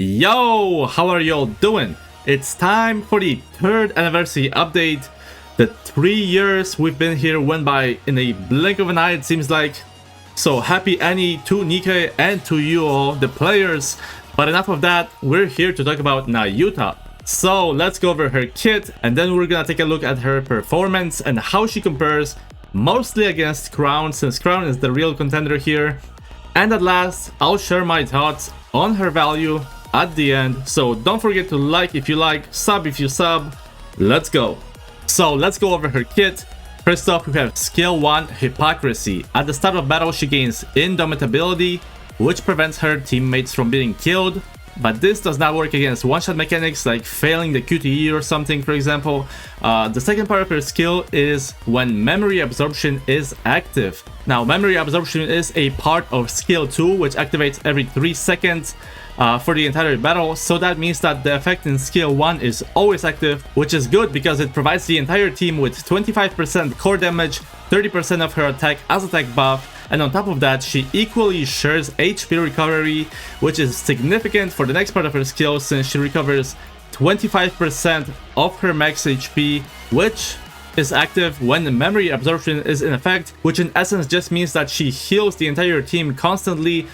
Yo, how are y'all doing? It's time for the 3rd anniversary update. The 3 years we've been here went by in a blink of an eye, it seems like. So happy Annie to Nikke and to you all, the players. But enough of that, we're here to talk about Nayuta. So let's go over her kit and then we're gonna take a look at her performance and how she compares mostly against Crown, since Crown is the real contender here. And at last, I'll share my thoughts on her value at the end. So don't forget to like if you like, sub if you sub. Let's go. So let's go over her kit. First off, we have skill 1, Hypocrisy. At the start of battle, she gains Indomitability, which prevents her teammates from being killed. But this does not work against one-shot mechanics like failing the QTE or something, for example. The second part of her skill is when Memory Absorption is active. Now, Memory Absorption is a part of skill 2, which activates every 3 seconds for the entire battle. So that means that the effect in skill 1 is always active, which is good because it provides the entire team with 25% core damage, 30% of her attack as attack buff, and on top of that, she equally shares HP recovery, which is significant for the next part of her skill since she recovers 25% of her max HP, which is active when the memory absorption is in effect, which in essence just means that she heals the entire team constantly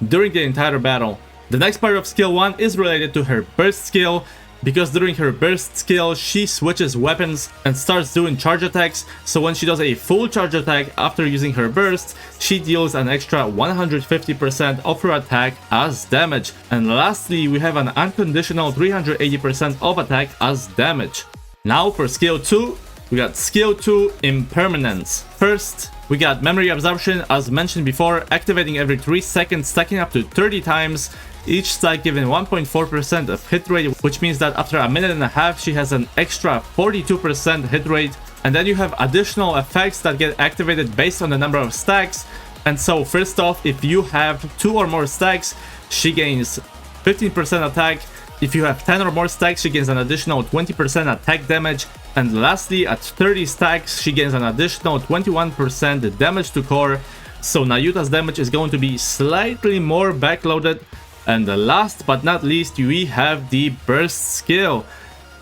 during the entire battle. The next part of skill 1 is related to her burst skill, because during her burst skill she switches weapons and starts doing charge attacks. So when she does a full charge attack after using her burst, she deals an extra 150% of her attack as damage. And lastly, we have an unconditional 380% of attack as damage. Now for skill 2, we got skill 2, Impermanence. First, we got Memory Absorption, as mentioned before, activating every 3 seconds, stacking up to 30 times. Each stack given 1.4% of hit rate, which means that after a minute and a half she has an extra 42% hit rate. And then you have additional effects that get activated based on the number of stacks. And so first off, if you have 2 or more stacks, she gains 15% attack. If you have 10 or more stacks, she gains an additional 20% attack damage. And lastly, at 30 stacks, she gains an additional 21% damage to core. So Nayuta's damage is going to be slightly more backloaded. And last but not least, we have the burst skill,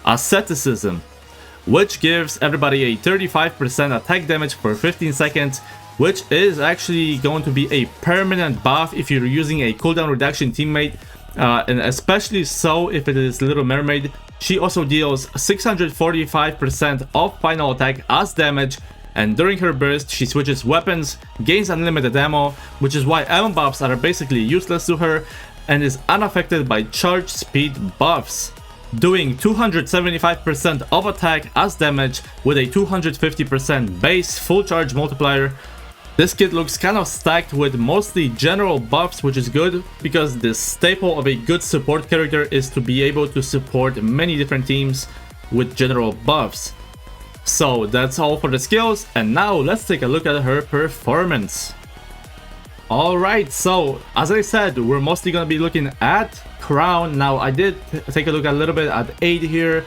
Asceticism, which gives everybody a 35% attack damage for 15 seconds, which is actually going to be a permanent buff if you're using a cooldown reduction teammate, and especially so if it is Little Mermaid. She also deals 645% of final attack as damage, and during her burst she switches weapons, gains unlimited ammo, which is why ammo buffs are basically useless to her, and is unaffected by charge speed buffs, doing 275% of attack as damage with a 250% base full charge multiplier. This kit looks kind of stacked with mostly general buffs, which is good because the staple of a good support character is to be able to support many different teams with general buffs. So that's all for the skills, and now let's take a look at her performance. Alright, so as I said, we're mostly going to be looking at Crown. Now I did take a look a little bit at 8 here,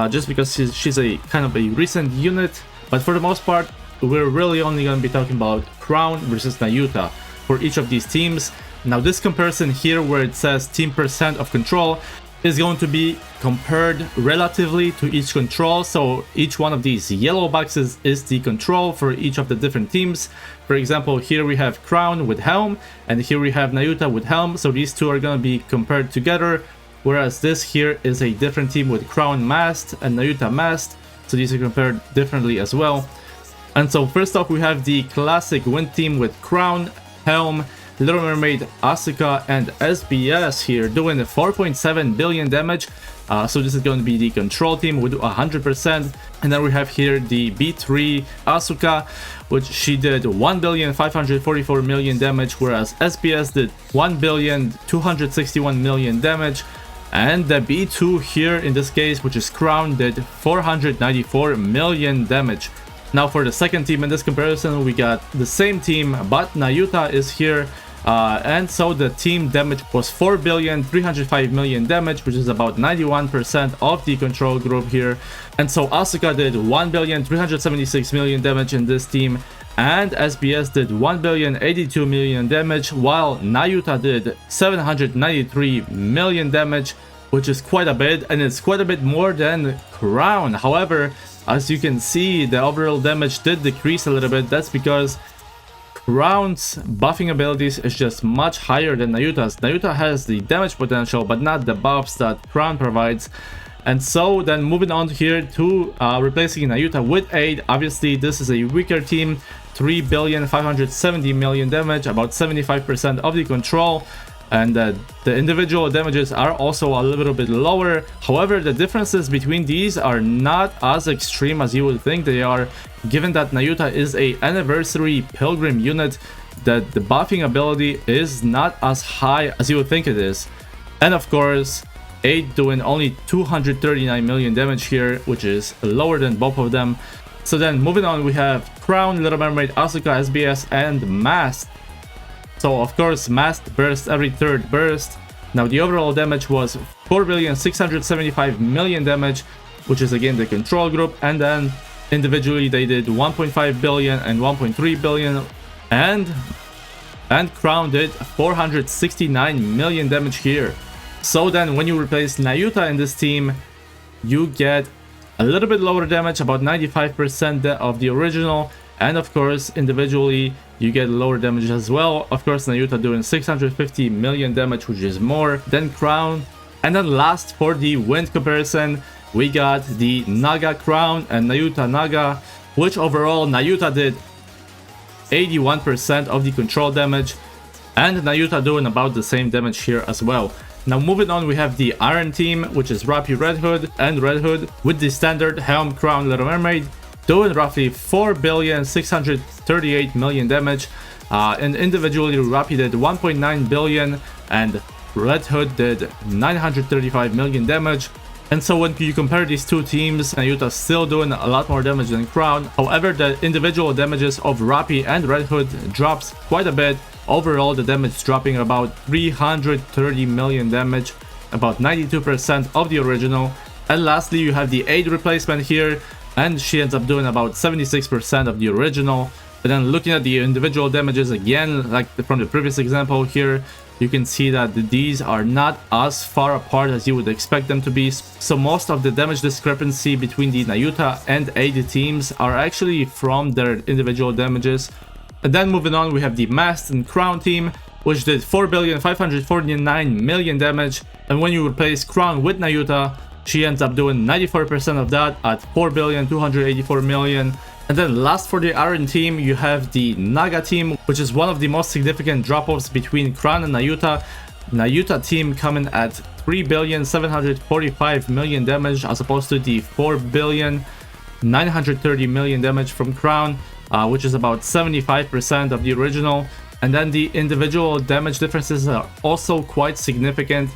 just because she's a kind of a recent unit, but for the most part we're really only going to be talking about Crown versus Nayuta for each of these teams. Now this comparison here where it says team percent of control is going to be compared relatively to each control. So each one of these yellow boxes is the control for each of the different teams. For example, here we have Crown with Helm, and here we have Nayuta with Helm. So these two are going to be compared together, whereas this here is a different team with Crown Mast and Nayuta Mast. So these are compared differently as well. And so first off, we have the classic wind team with Crown, Helm, Little Mermaid, Asuka, and SBS here doing 4.7 billion damage. So this is going to be the control team with 100%. And then we have here the B3 Asuka, which she did 1,544,000,000 damage, whereas SBS did 1,261,000,000 damage. And the B2 here in this case, which is Crown, did 494 million damage. Now for the second team in this comparison, we got the same team, but Nayuta is here. And so the team damage was 4,305,000,000 damage, which is about 91% of the control group here. And so Asuka did 1,376,000,000 damage in this team, and SBS did 1,082 million damage, while Nayuta did 793 million damage, which is quite a bit, and it's quite a bit more than Crown. However, as you can see, the overall damage did decrease a little bit. That's because Crown's buffing abilities is just much higher than Nayuta's. Nayuta has the damage potential, but not the buffs that Crown provides. And so then moving on here to replacing Nayuta with Aid. Obviously, this is a weaker team. 3,570 million damage, about 75% of the control. And the individual damages are also a little bit lower. However, the differences between these are not as extreme as you would think they are, given that Nayuta is a anniversary pilgrim unit, that the buffing ability is not as high as you would think it is. And of course, 8 doing only 239 million damage here, which is lower than both of them. So then moving on, we have Crown, Little Mermaid, Asuka, SBS, and Mast. So of course, Mast bursts every third burst. Now the overall damage was 4,675 million damage, which is again the control group, and then individually they did 1.5 billion and 1.3 billion, and Crown did 469 million damage here. So then when you replace Nayuta in this team, you get a little bit lower damage, about 95% of the original, and of course individually you get lower damage as well. Of course, Nayuta doing 650 million damage, which is more than Crown. And then last, for the wind comparison, we got the Naga Crown and Nayuta Naga, which overall Nayuta did 81% of the control damage, and Nayuta doing about the same damage here as well. Now moving on, we have the Iron team, which is Rappi, Red Hood, and Red Hood, with the standard Helm, Crown, Little Mermaid, doing roughly 4,638 million damage, and individually Rappi did 1.9 billion and Red Hood did 935 million damage. And so when you compare these two teams, Nayuta's still doing a lot more damage than Crown. However, the individual damages of Rappi and Red Hood drops quite a bit. Overall, the damage dropping about 330 million damage, about 92% of the original. And lastly, you have the Aid replacement here, and she ends up doing about 76% of the original. But then looking at the individual damages again, like from the previous example here, you can see that these are not as far apart as you would expect them to be. So most of the damage discrepancy between the Nayuta and Aid teams are actually from their individual damages. And then moving on, we have the Mast and Crown team, which did 4,549 million damage. And when you replace Crown with Nayuta, she ends up doing 94% of that at 4,284 million. And then last, for the Iron team, you have the Naga team, which is one of the most significant drop-offs between Crown and Nayuta. Nayuta team coming at 3,745 million damage, as opposed to the 4,930 million damage from Crown, which is about 75% of the original. And then the individual damage differences are also quite significant.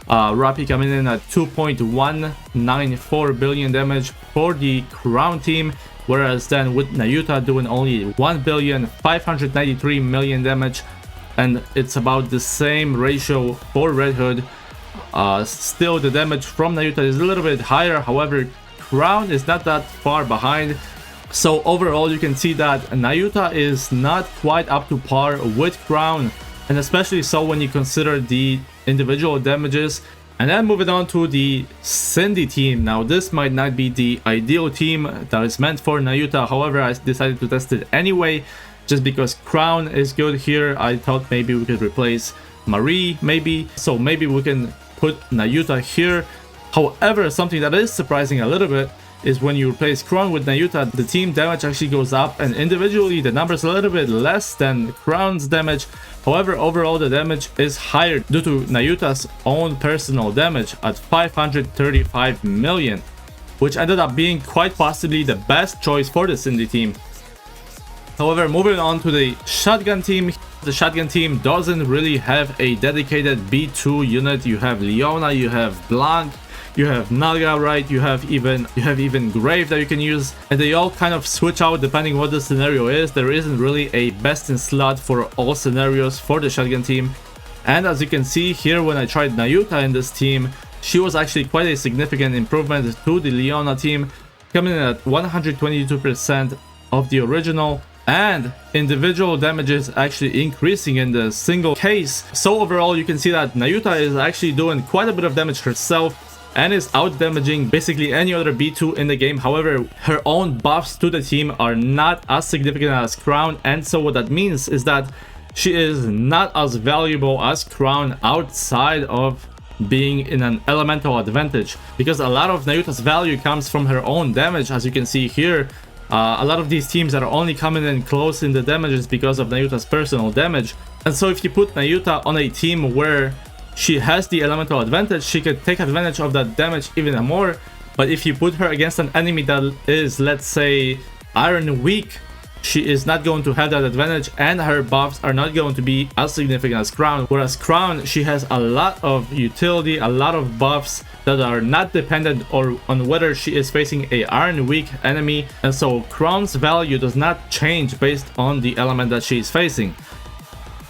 Rappi coming in at 2.194 billion damage for the Crown team, whereas then with Nayuta doing only 1,593 million damage, and it's about the same ratio for Red Hood. Still, the damage from Nayuta is a little bit higher. However, Crown is not that far behind. So overall, you can see that Nayuta is not quite up to par with Crown, and especially so when you consider the individual damages. And then moving on to the Cindy team. Now this might not be the ideal team that is meant for Nayuta. However, I decided to test it anyway, just because Crown is good here. I thought maybe we could replace Marie, maybe. So maybe we can put Nayuta here. However, something that is surprising a little bit is when you replace Crown with Nayuta, the team damage actually goes up, and individually the numbers a little bit less than Crown's damage. However, overall the damage is higher due to Nayuta's own personal damage at 535 million, which ended up being quite possibly the best choice for the Cindy team. However, moving on to the Shotgun team. The Shotgun team doesn't really have a dedicated B2 unit. You have Leona, you have Blanc, you have Naga, right? You have even Grave that you can use, and they all kind of switch out depending what the scenario is. There isn't really a best in slot for all scenarios for the Shotgun team. And as you can see here, when I tried Nayuta in this team, she was actually quite a significant improvement to the Leona team, coming in at 122% of the original. and individual damage is actually increasing in the single case. So overall, you can see that Nayuta is actually doing quite a bit of damage herself and is out damaging basically any other B2 in the game. However, her own buffs to the team are not as significant as Crown, and so what that means is that she is not as valuable as Crown outside of being in an elemental advantage, because a lot of Nayuta's value comes from her own damage. As you can see here, a lot of these teams that are only coming in close in the damages because of Nayuta's personal damage. And so if you put Nayuta on a team where she has the elemental advantage, she could take advantage of that damage even more. But if you put her against an enemy that is, let's say, iron weak, she is not going to have that advantage, and her buffs are not going to be as significant as Crown. Whereas Crown, she has a lot of utility, a lot of buffs that are not dependent on whether she is facing a iron weak enemy, and so Crown's value does not change based on the element that she is facing.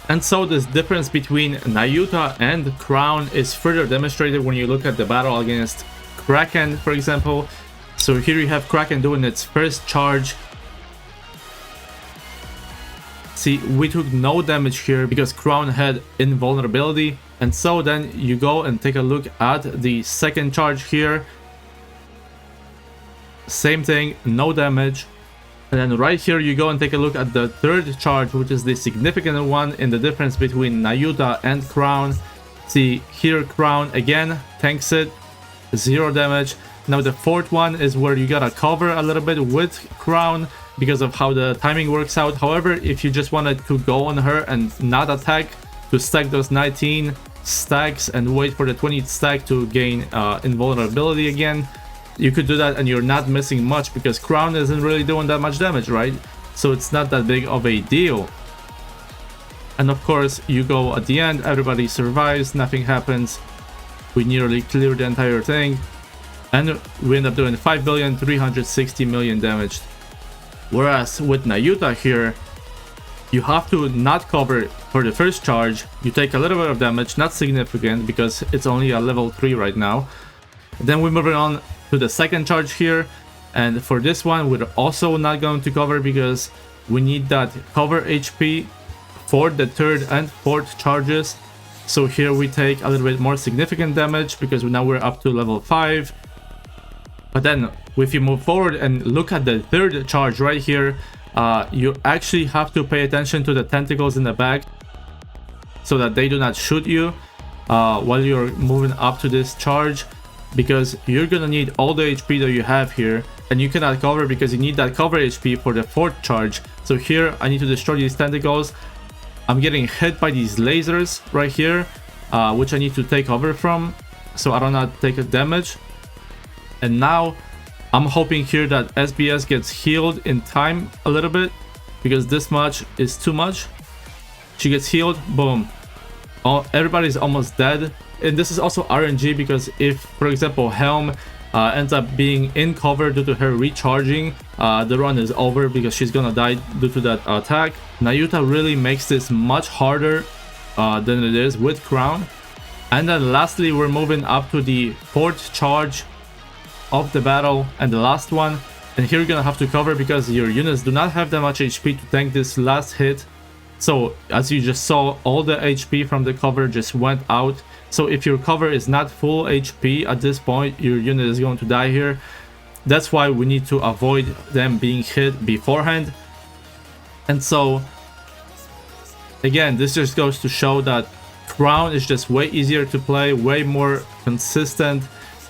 And so this difference between Nayuta and Crown is further demonstrated when you look at the battle against Kraken, for example. So here you have Kraken doing its first charge. See, we took no damage here because Crown had invulnerability. And so then you go and take a look at the second charge here. Same thing, no damage. And then right here you go and take a look at the third charge, which is the significant one in the difference between Nayuta and Crown. See, here Crown again tanks it, 0 damage. Now the fourth one is where you gotta cover a little bit with Crown because of how the timing works out. However, if you just wanted to go on her and not attack, to stack those 19 stacks and wait for the 20th stack to gain invulnerability again, you could do that and you're not missing much because Crown isn't really doing that much damage, right? So it's not that big of a deal. And of course, you go at the end, everybody survives, nothing happens. We nearly clear the entire thing. And we end up doing 5,360,000,000 damage. Whereas with Nayuta here, you have to not cover for the first charge. You take a little bit of damage, not significant because it's only a level 3 right now. Then we're moving on to the second charge here, and for this one we're also not going to cover because we need that cover HP for the third and fourth charges. So here we take a little bit more significant damage because now we're up to level 5. But then if you move forward and look at the third charge right here, you actually have to pay attention to the tentacles in the back so that they do not shoot you while you're moving up to this charge, because you're gonna need all the HP that you have here, and you cannot cover because you need that cover HP for the fourth charge. So here I need to destroy these tentacles. I'm getting hit by these lasers right here, which I need to take cover from so I do not take a damage. And now I'm hoping here that SBS gets healed in time a little bit, because this much is too much. She gets healed, boom. Everybody's almost dead. And this is also RNG because if, for example, Helm ends up being in cover due to her recharging, the run is over because she's gonna die due to that attack. Nayuta really makes this much harder than it is with Crown. And then lastly, we're moving up to the fourth charge of the battle and the last one. And here you're gonna have to cover because your units do not have that much HP to tank this last hit. So as you just saw, all the HP from the cover just went out. So if your cover is not full HP at this point, your unit is going to die here. That's why we need to avoid them being hit beforehand. And so again, this just goes to show that Crown is just way easier to play, way more consistent.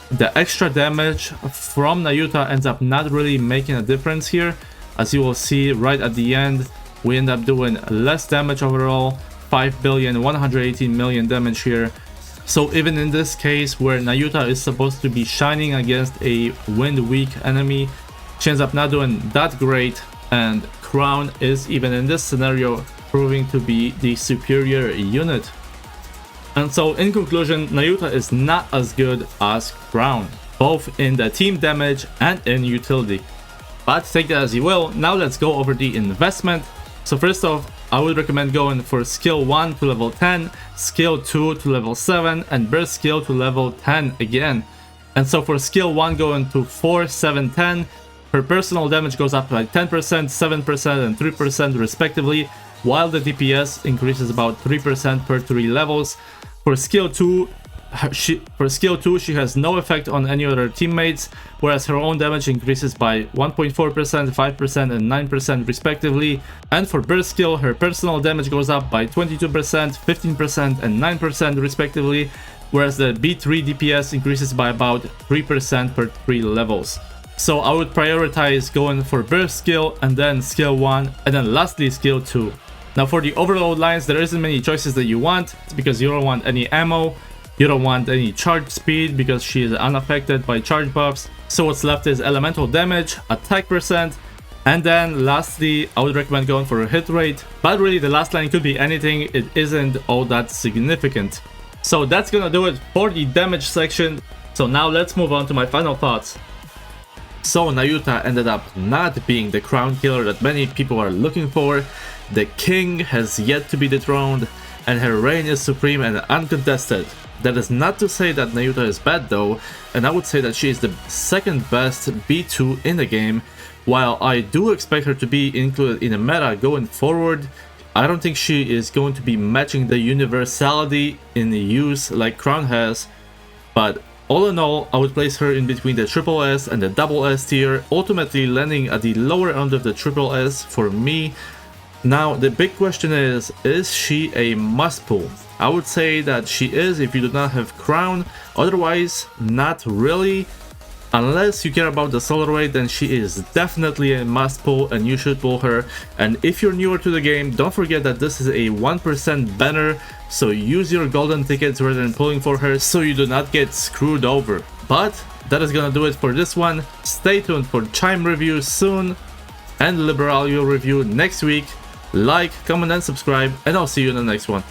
The extra damage from Nayuta ends up not really making a difference here. As you will see right at the end, we end up doing less damage overall, 5,118,000,000 damage here. So even in this case where Nayuta is supposed to be shining against a wind weak enemy, she ends up not doing that great, and Crown is, even in this scenario, proving to be the superior unit. And so in conclusion, Nayuta is not as good as Crown, both in the team damage and in utility. But take that as you will. Now let's go over the investment. So first off, I would recommend going for skill 1 to level 10, skill 2 to level 7, and burst skill to level 10 again. And so for skill 1 going to 4, 7, 10, Her personal damage goes up by 10%, 7%, and 3% respectively, while the DPS increases about 3% per 3 levels. For skill 2, she has no effect on any other teammates, whereas her own damage increases by 1.4%, 5%, and 9% respectively. And for burst skill, her personal damage goes up by 22%, 15%, and 9% respectively, whereas the B3 DPS increases by about 3% per 3 levels. So I would prioritize going for burst skill, and then skill 1, and then lastly skill 2. Now for the overload lines, there isn't many choices that you want, because you don't want any ammo, you don't want any charge speed because she is unaffected by charge buffs. So what's left is elemental damage, attack percent, and then lastly I would recommend going for a hit rate. But really the last line could be anything, it isn't all that significant. So that's gonna do it for the damage section. So now let's move on to my final thoughts. So Nayuta ended up not being the crown killer that many people are looking for. The king has yet to be dethroned, and her reign is supreme and uncontested. That is not to say that Nayuta is bad though, and I would say that she is the second best B2 in the game. While I do expect her to be included in the meta going forward, I don't think she is going to be matching the universality in the use like Crown has. But all in all, I would place her in between the triple S and the double S tier, ultimately landing at the lower end of the triple S for me. Now the big question is she a must pull? I would say that she is if you do not have Crown, otherwise not really. Unless you care about the solar rate, then she is definitely a must pull and you should pull her. And if you're newer to the game, don't forget that this is a 1% banner, so use your golden tickets rather than pulling for her so you do not get screwed over. But that is gonna do it for this one. Stay tuned for Chime review soon and Liberalio review next week. Like, comment and subscribe, and I'll see you in the next one.